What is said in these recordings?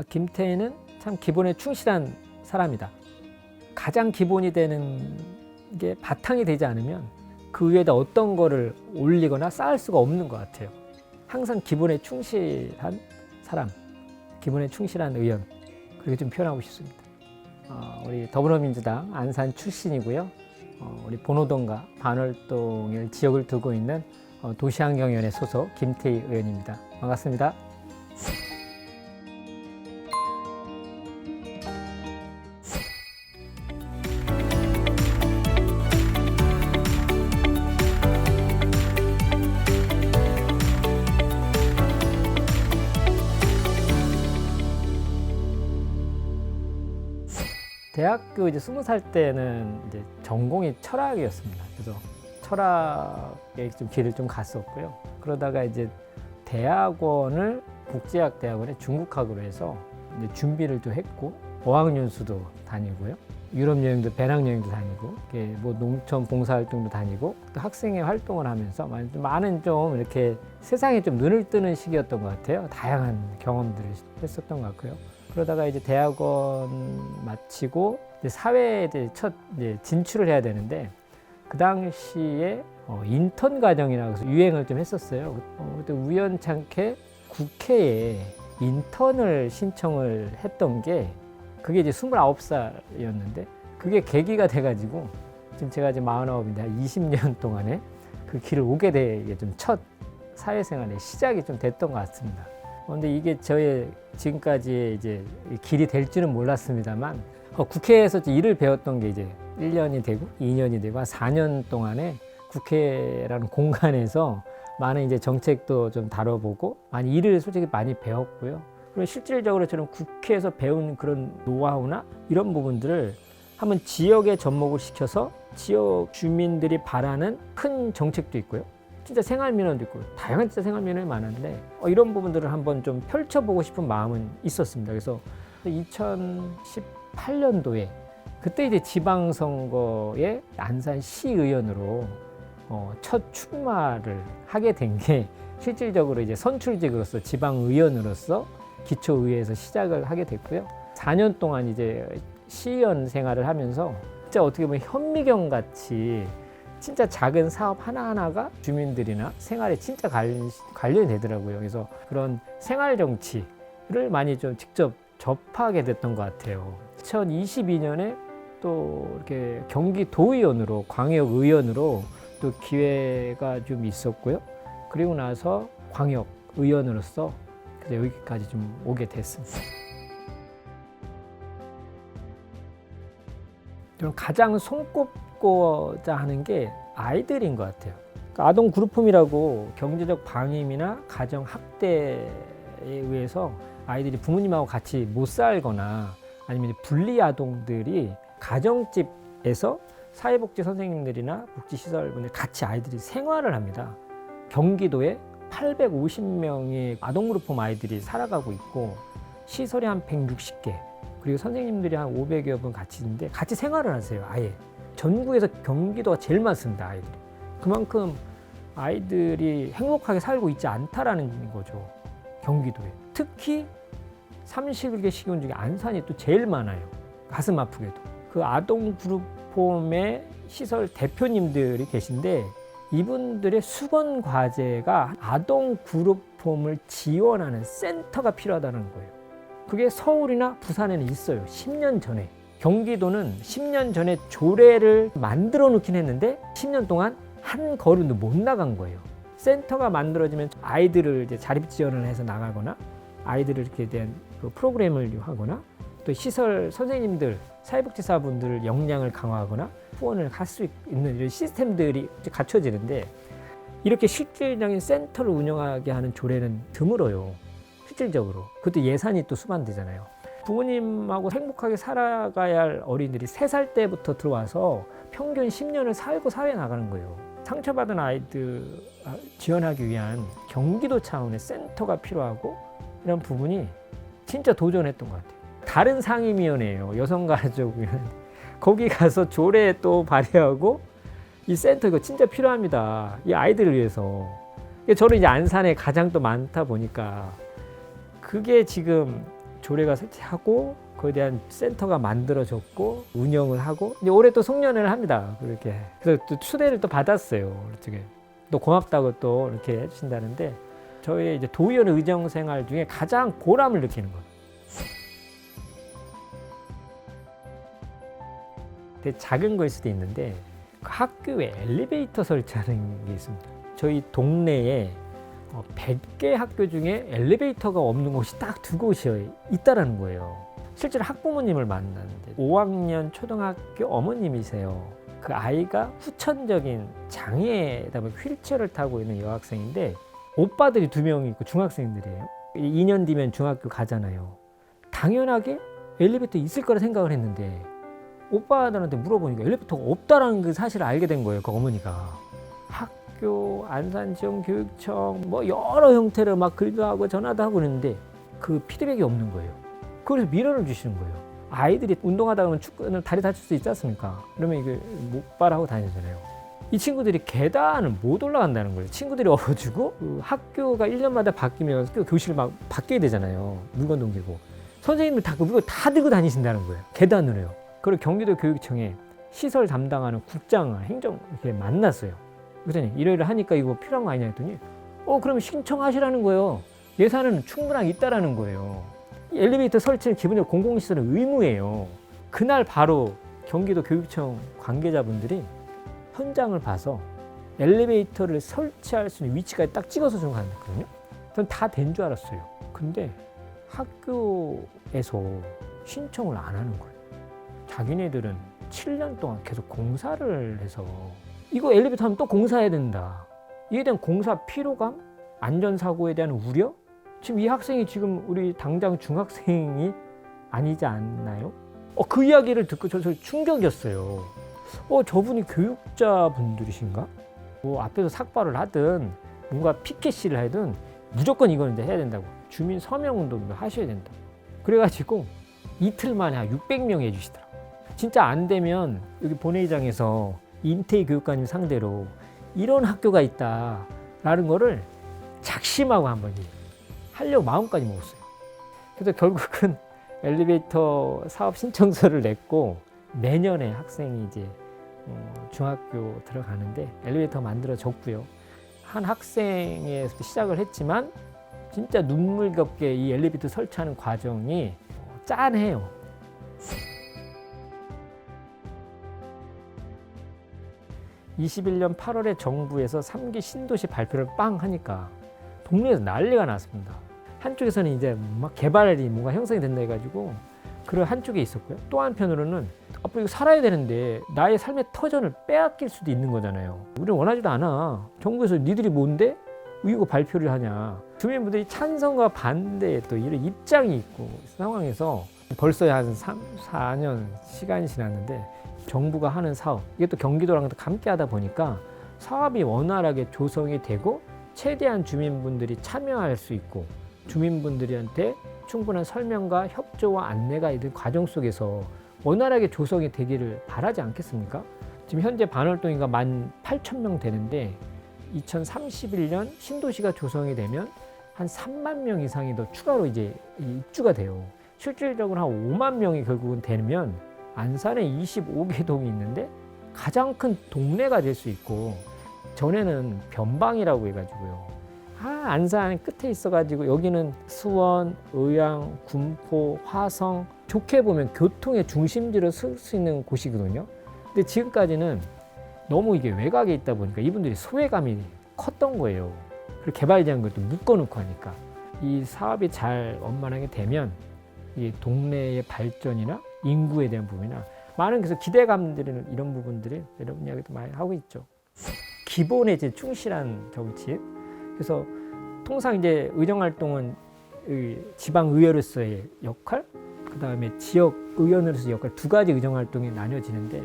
김태희는 참 기본에 충실한 사람이다. 가장 기본이 되는 게 바탕이 되지 않으면 그 위에다 어떤 거를 올리거나 쌓을 수가 없는 것 같아요. 항상 기본에 충실한 사람, 기본에 충실한 의원, 그렇게 좀 표현하고 싶습니다. 우리 더불어민주당 안산 출신이고요. 우리 본호동과 반월동을 지역을 두고 있는 도시환경위원회 소속 김태희 의원입니다. 반갑습니다. 대학교 이제 20살 때는 이제 전공이 철학이었습니다. 그래서 철학에 좀 길을 좀 갔었고요. 그러다가 이제 대학원을 국제학 대학원에 중국학으로 해서 이제 준비를 좀 했고, 어학연수도 다니고요. 유럽 여행도 배낭 여행도 다니고, 뭐 농촌 봉사활동도 다니고, 또 학생회 활동을 하면서 많은 좀 이렇게 세상에 좀 눈을 뜨는 시기였던 것 같아요. 다양한 경험들을 했었던 것 같고요. 그러다가 이제 대학원 마치고 이제 사회에 첫 진출을 해야 되는데, 그 당시에 인턴 과정이라고 해서 유행을 좀 했었어요. 그때 우연찮게 국회에 인턴을 신청을 했던 게, 그게 이제 29살이었는데 그게 계기가 돼가지고 지금 제가 이제 49인데 한 20년 동안에 그 길을 오게 되게 좀 첫 사회생활의 시작이 좀 됐던 것 같습니다. 그런데 이게 저의 지금까지의 이제 길이 될지는 몰랐습니다만, 국회에서 일을 배웠던 게 이제 1년이 되고 2년이 되고 한 4년 동안에 국회라는 공간에서 많은 이제 정책도 좀 다뤄보고 많이 일을 솔직히 많이 배웠고요. 그리고 실질적으로 저는 국회에서 배운 그런 노하우나 이런 부분들을 한번 지역에 접목을 시켜서 지역 주민들이 바라는 큰 정책도 있고요. 진짜 생활민원도 있고 다양한 진짜 생활민원이 많은데 이런 부분들을 한번 좀 펼쳐보고 싶은 마음은 있었습니다. 그래서 2018년도에 그때 이제 지방선거에 안산 시의원으로 첫 출마를 하게 된 게, 실질적으로 이제 선출직으로서 지방의원으로서 기초의회에서 시작을 하게 됐고요. 4년 동안 이제 시의원 생활을 하면서 진짜 어떻게 보면 현미경 같이 진짜 작은 사업 하나하나가 주민들이나 생활에 진짜 관련이 되더라고요. 그래서 그런 생활 정치를 많이 좀 직접 접하게 됐던 것 같아요. 2022년에 또 이렇게 경기도의원으로, 광역의원으로 또 기회가 좀 있었고요. 그리고 나서 광역의원으로서 여기까지 좀 오게 됐습니다. 저는 가장 손꼽고자 하는 게 아이들인 것 같아요. 그러니까 아동 그룹홈이라고 경제적 방임이나 가정 학대에 의해서 아이들이 부모님하고 같이 못 살거나 아니면 분리 아동들이 가정집에서 사회복지 선생님들이나 복지시설분들 같이 아이들이 생활을 합니다. 경기도에 850명의 아동 그룹홈 아이들이 살아가고 있고, 시설이 한 160개, 그리고 선생님들이 한 500여 분 같이 있는데 같이 생활을 하세요. 아예 전국에서 경기도가 제일 많습니다. 아이들이. 그만큼 아이들이 행복하게 살고 있지 않다라는 거죠. 경기도에. 특히 31개 시군 중에 안산이 또 제일 많아요. 가슴 아프게도. 그 아동 그룹홈의 시설 대표님들이 계신데, 이분들의 수건 과제가 아동 그룹홈을 지원하는 센터가 필요하다는 거예요. 그게 서울이나 부산에는 있어요. 10년 전에. 경기도는 10년 전에 조례를 만들어 놓긴 했는데 10년 동안 한 걸음도 못 나간 거예요. 센터가 만들어지면 아이들을 이제 자립 지원을 해서 나가거나, 아이들을 이렇게 대한 그 프로그램을 하거나, 또 시설 선생님들, 사회복지사분들 역량을 강화하거나 후원을 할 수 있는 이런 시스템들이 갖춰지는데, 이렇게 실질적인 센터를 운영하게 하는 조례는 드물어요. 실질적으로. 그것도 예산이 또 수반되잖아요. 부모님하고 행복하게 살아가야 할 어린이들이 3살 때부터 들어와서 평균 10년을 살고 사회에 나가는 거예요. 상처받은 아이들 지원하기 위한 경기도 차원의 센터가 필요하고, 이런 부분이 진짜 도전했던 것 같아요. 다른 상임위원회예요. 여성가족위원회. 거기 가서 조례 또 발의하고, 이 센터 이거 진짜 필요합니다. 이 아이들을 위해서. 저는 이제 안산에 가장 또 많다 보니까 그게 지금 조례가 설치하고 그에 대한 센터가 만들어졌고 운영을 하고 이제 올해 또 송년회를 합니다. 그렇게 그래서 또 초대를 또 받았어요. 이쪽에 또 고맙다고 또 이렇게 해주신다는데 저희 이제 도의원 의정 생활 중에 가장 보람을 느끼는 거예요. 되게 작은 거일 수도 있는데 학교에 엘리베이터 설치하는 게 있습니다. 저희 동네에 100개 학교 중에 엘리베이터가 없는 곳이 딱 2곳이 있다라는 거예요. 실제로 학부모님을 만났는데 5학년 초등학교 어머님이세요. 그 아이가 후천적인 장애다 보니 휠체어를 타고 있는 여학생인데 오빠들이 2명이 있고 중학생들이에요. 2년 뒤면 중학교 가잖아요. 당연하게 엘리베이터 있을 거라 생각을 했는데 오빠들한테 물어보니까 엘리베이터가 없다라는 그 사실을 알게 된 거예요. 그 어머니가. 학교, 안산지역교육청 뭐 여러 형태로 막 글도 하고 전화도 하고 그랬는데 그 피드백이 없는 거예요. 그래서 미련을 주시는 거예요. 아이들이 운동하다 보면 축구는 다리 다칠 수 있지 않습니까? 그러면 이게 목발하고 다니잖아요. 이 친구들이 계단을 못 올라간다는 거예요. 친구들이 업어주고 그 학교가 1년마다 바뀌면 학교 교실을 막 바뀌어야 되잖아요. 물건도 옮기고. 선생님들 다 그 물건 다 들고 다니신다는 거예요. 계단으로요. 그리고 경기도 교육청에 시설 담당하는 국장, 행정 이렇게 만났어요. 그랬더니 이러이러 하니까 이거 필요한 거 아니냐 했더니 그러면 신청하시라는 거예요. 예산은 충분하게 있다라는 거예요. 엘리베이터 설치는 기본적으로 공공시설은 의무예요. 그날 바로 경기도 교육청 관계자분들이 현장을 봐서 엘리베이터를 설치할 수 있는 위치까지 딱 찍어서 좀 갔거든요. 전 다 된 줄 알았어요. 근데 학교에서 신청을 안 하는 거예요. 자기네들은 7년 동안 계속 공사를 해서 이거 엘리베이터 하면 또 공사해야 된다. 이에 대한 공사 피로감, 안전사고에 대한 우려? 지금 이 학생이 지금 우리 당장 중학생이 아니지 않나요? 그 이야기를 듣고 저 충격이었어요. 저분이 교육자분들이신가? 뭐 앞에서 삭발을 하든 뭔가 피켓시를 하든 무조건 이거는 이제 해야 된다고. 주민 서명운동도 하셔야 된다. 그래가지고 이틀 만에 한 600명이 해주시더라고요. 진짜 안 되면 여기 본회의장에서 임태희 교육관님 상대로 이런 학교가 있다라는 거를 작심하고 한번 하려고 마음까지 먹었어요. 그래서 결국은 엘리베이터 사업 신청서를 냈고 내년에 학생이 이제 중학교 들어가는데 엘리베이터 만들어졌고요. 한 학생에서 시작을 했지만 진짜 눈물겹게 이 엘리베이터 설치하는 과정이 짠해요. (2021년 8월에) 정부에서 3기 신도시 발표를 빵 하니까 동네에서 난리가 났습니다. 한쪽에서는 이제 막 개발이 뭔가 형성이 된다 해가지고 그런 한쪽에 있었고요. 또 한편으로는 앞으로 이거 살아야 되는데 나의 삶의 터전을 빼앗길 수도 있는 거잖아요. 우리는 원하지도 않아. 정부에서 니들이 뭔데? 이거 발표를 하냐. 주민분들이 찬성과 반대 또 이런 입장이 있고 상황에서 벌써 한 3, 4년 시간이 지났는데 정부가 하는 사업, 이게 또 경기도랑 함께 하다 보니까 사업이 원활하게 조성이 되고 최대한 주민분들이 참여할 수 있고 주민분들한테 충분한 설명과 협조와 안내가 있는 과정 속에서 원활하게 조성이 되기를 바라지 않겠습니까? 지금 현재 반월동이가 18,000명 되는데 2031년 신도시가 조성이 되면 한 3만 명 이상이 더 추가로 이제 입주가 돼요. 실질적으로 한 5만 명이 결국은 되면 안산에 25개 동이 있는데 가장 큰 동네가 될 수 있고 전에는 변방이라고 해가지고요. 안산 끝에 있어가지고 여기는 수원, 의왕, 군포, 화성 좋게 보면 교통의 중심지로 쓸 수 있는 곳이거든요. 근데 지금까지는 너무 이게 외곽에 있다 보니까 이분들이 소외감이 컸던 거예요. 그리고 개발 제한 것도 묶어놓고 하니까 이 사업이 잘 원만하게 되면 이 동네의 발전이나 인구에 대한 부분이나 많은 그래서 기대감들은 이런 부분들이 이런 이야기도 많이 하고 있죠. 기본에 이제 충실한 정치인. 그래서 통상 이제 의정 활동은 지방 의회로서의 역할, 그 다음에 지역 의원으로서의 역할 2가지 의정 활동이 나뉘어지는데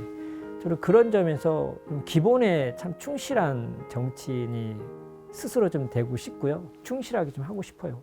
저는 그런 점에서 좀 기본에 참 충실한 정치인이 스스로 좀 되고 싶고요. 충실하게 좀 하고 싶어요.